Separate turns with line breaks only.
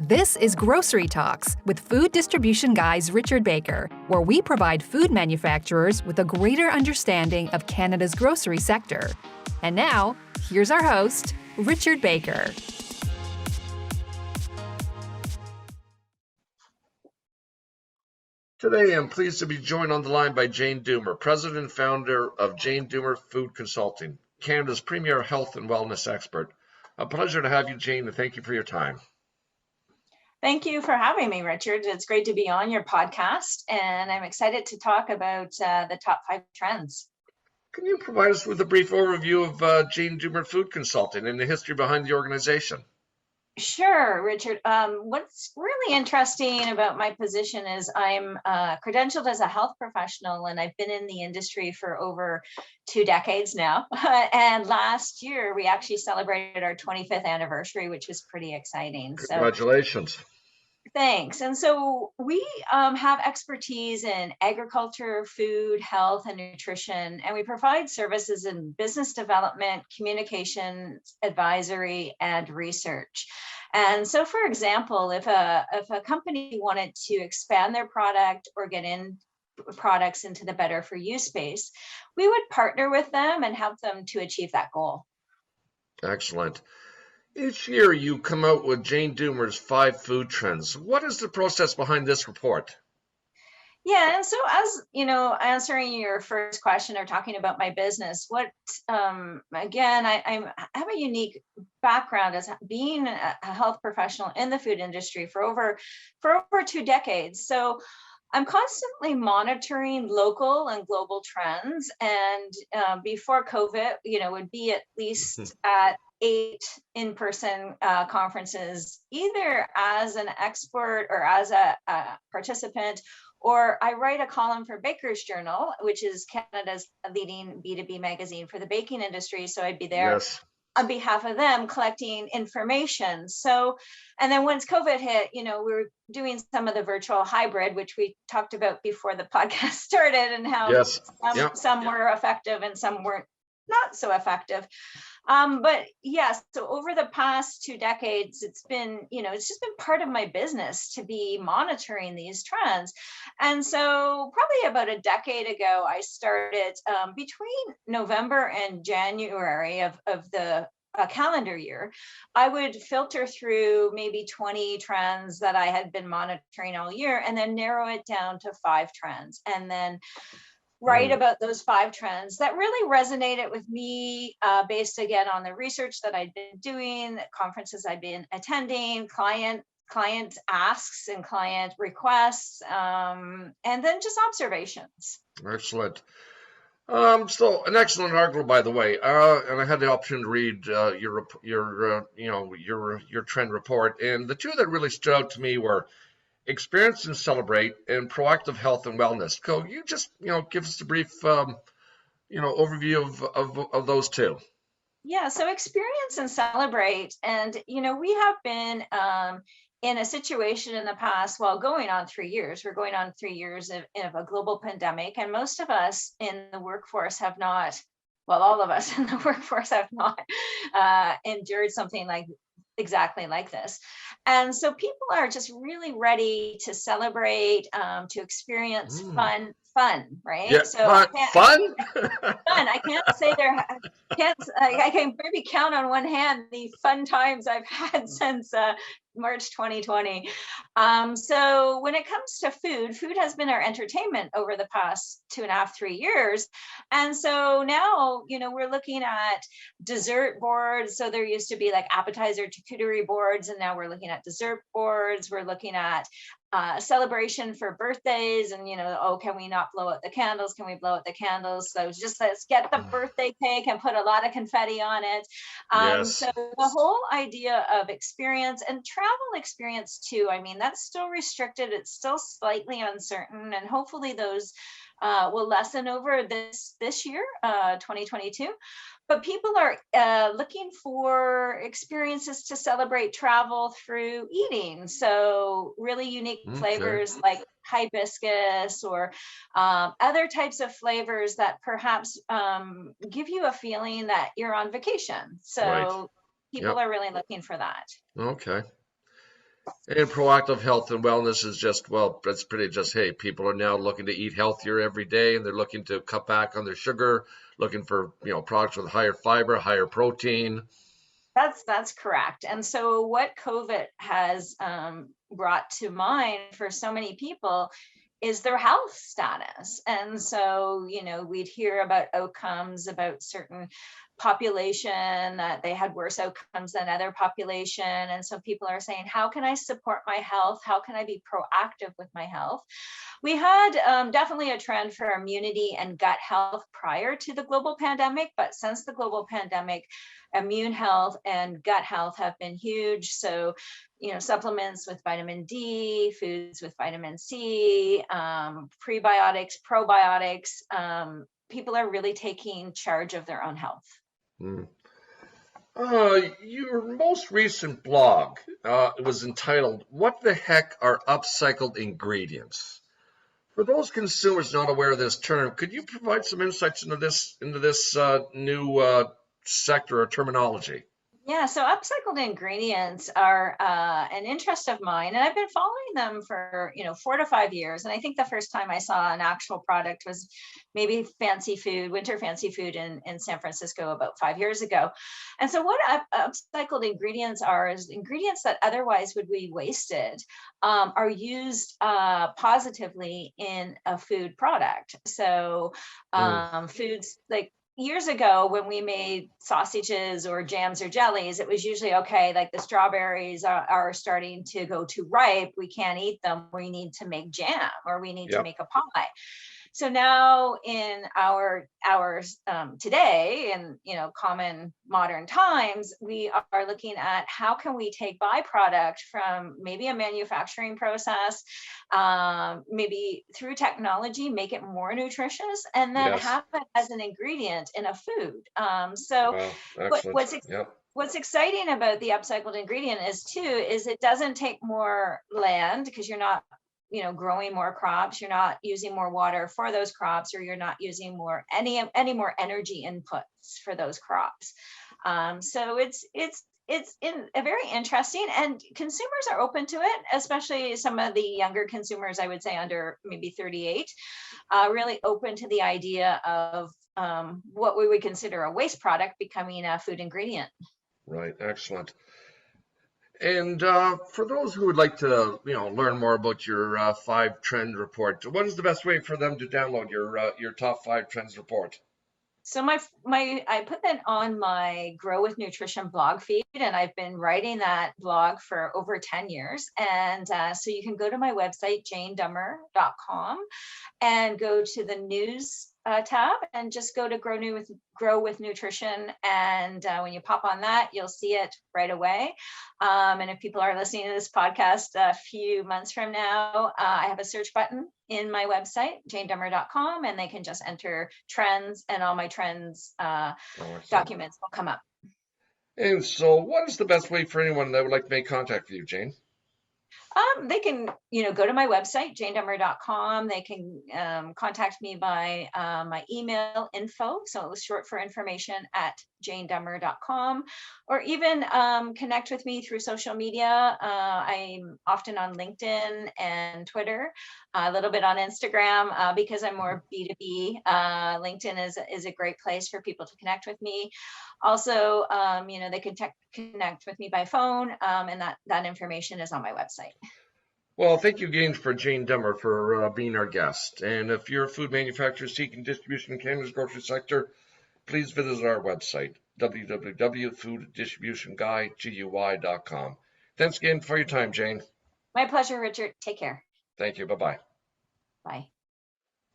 This is Grocery Talks with food distribution guys Richard Baker, where we provide food manufacturers with a greater understanding of Canada's grocery sector. And now, here's our host, Richard Baker.
Today, I'm pleased to be joined on the line by Jane Dummer, President and founder of Jane Dummer Food Consulting, Canada's premier health and wellness expert. A pleasure to have you, Jane, and thank you for your time.
Thank you for having me, Richard. It's great to be on your podcast, and I'm excited to talk about the top 5 trends.
Can you provide us with a brief overview of Jane Dummer Food Consulting and the history behind the organization?
Sure, Richard. What's really interesting about my position is I'm credentialed as a health professional, and I've been in the industry for over 2 decades now. And last year, we actually celebrated our 25th anniversary, which was pretty exciting.
Congratulations.
Thanks. And so we have expertise in agriculture, food, health, and nutrition, and we provide services in business development, communication, advisory, and research. And so, for example, if a company wanted to expand their product or get in products into the better for you space, we would partner with them and help them to achieve that goal.
Excellent. Each year you come out with Jane Dummer's 5 food trends. What is the process behind this report?
Yeah, and so as you know, answering your first question or talking about my business, again, I have a unique background as being a health professional in the food industry for over 2 decades. So I'm constantly monitoring local and global trends, and before COVID, would be at least at 8 in-person conferences, either as an expert or as a participant, or I write a column for Baker's Journal, which is Canada's leading B2B magazine for the baking industry. So I'd be there on behalf of them collecting information. So, and then once COVID hit, we were doing some of the virtual hybrid, which we talked about before the podcast started, and how some were effective and some weren't not so effective. But yes, so over the past 2 decades, it's been, it's just been part of my business to be monitoring these trends. And so probably about a decade ago, I started between November and January of the calendar year, I would filter through maybe 20 trends that I had been monitoring all year, and then narrow it down to 5 trends. And then write about those 5 trends that really resonated with me, based again on the research that I'd been doing, conferences I'd been attending, client asks and client requests, and then just observations.
Excellent. So an excellent article, by the way, and I had the opportunity to read your trend report, and the 2 that really stood out to me were experience and celebrate, and proactive health and wellness. So you just, give us a brief, overview of those 2.
Yeah, so experience and celebrate. And, we have been in a situation in the past, going on 3 years. We're going on 3 years of a global pandemic, and most of us in the workforce have not, all of us in the workforce have not endured something exactly like this. And so people are just really ready to celebrate, to experience fun, right?
Yeah,
so
fun?
Fun. I can't say I can maybe count on one hand the fun times I've had since March 2020. So when it comes to food has been our entertainment over the past 2.5, 3 years. And so now, we're looking at dessert boards. So there used to be like appetizer charcuterie boards, and now we're looking at dessert boards. We're looking at celebration for birthdays, and can we not blow out the candles? Can we blow out the candles? So just let's get the birthday cake and put a lot of confetti on it. So the whole idea of experience and travel experience too, that's still restricted. It's still slightly uncertain, and hopefully those will lessen over this year, 2022. But people are looking for experiences to celebrate travel through eating. So really unique flavors like hibiscus or other types of flavors that perhaps give you a feeling that you're on vacation. So people are really looking for that.
Okay. And proactive health and wellness is just, well, that's pretty just, hey, people are now looking to eat healthier every day, and they're looking to cut back on their sugar, looking for, products with higher fiber, higher protein.
That's correct. And so what COVID has brought to mind for so many people is their health status. And so, we'd hear about outcomes about certain population that they had worse outcomes than other population. And so people are saying, how can I support my health? How can I be proactive with my health? We had definitely a trend for immunity and gut health prior to the global pandemic, but since the global pandemic, immune health and gut health have been huge. So, supplements with vitamin D, foods with vitamin C, prebiotics, probiotics, people are really taking charge of their own health.
Mm. Your most recent blog was entitled, "What the Heck Are Upcycled Ingredients?" For those consumers not aware of this term, could you provide some insights into this new sector or terminology?
Yeah, so upcycled ingredients are an interest of mine, and I've been following them for 4 to 5 years. And I think the first time I saw an actual product was maybe fancy food, winter fancy food in San Francisco about 5 years ago. And so, what upcycled ingredients are is ingredients that otherwise would be wasted are used positively in a food product. So,
Mm,
foods like years ago when we made sausages or jams or jellies, it was usually okay, like the strawberries are starting to go too ripe, we can't eat them, we need to make jam or we need to
yep.
make a pie. So now in our today, in common modern times, we are looking at how can we take byproduct from maybe a manufacturing process, maybe through technology, make it more nutritious, and then
Yes.
have it as an ingredient in a food. So
Wow.
what,
Excellent.
what's ex-
Yep.
What's exciting about the upcycled ingredient is it doesn't take more land because you're not growing more crops, you're not using more water for those crops, or you're not using more any more energy inputs for those crops. So it's very interesting, and consumers are open to it, especially some of the younger consumers, I would say under maybe 38, really open to the idea of what we would consider a waste product becoming a food ingredient.
Right. Excellent. And for those who would like to, learn more about your 5 trend report, what is the best way for them to download your top 5 trends report?
So I put that on my Grow with Nutrition blog feed, and I've been writing that blog for over 10 years. And so you can go to my website, janedummer.com, and go to the news tab and just go to Grow with Nutrition. And when you pop on that, you'll see it right away. And if people are listening to this podcast a few months from now, I have a search button in my website, janedummer.com, and they can just enter trends, and all my trends
Oh, excellent.
documents will come up.
And so, what is the best way for anyone that would like to make contact with you, Jane?
They can, go to my website, janedummer.com. They can contact me by my email info. So it was short for information at janedummer.com, or even connect with me through social media. I'm often on LinkedIn and Twitter, a little bit on Instagram because I'm more B2B. LinkedIn is a great place for people to connect with me. Also, they can connect with me by phone, and that information is on my website.
Well, thank you again for Jane Dummer for being our guest. And if you're a food manufacturer seeking distribution in Canada's grocery sector, please visit our website, www.fooddistributionguy.com. Thanks again for your time, Jane.
My pleasure, Richard. Take care.
Thank you. Bye-bye.
Bye.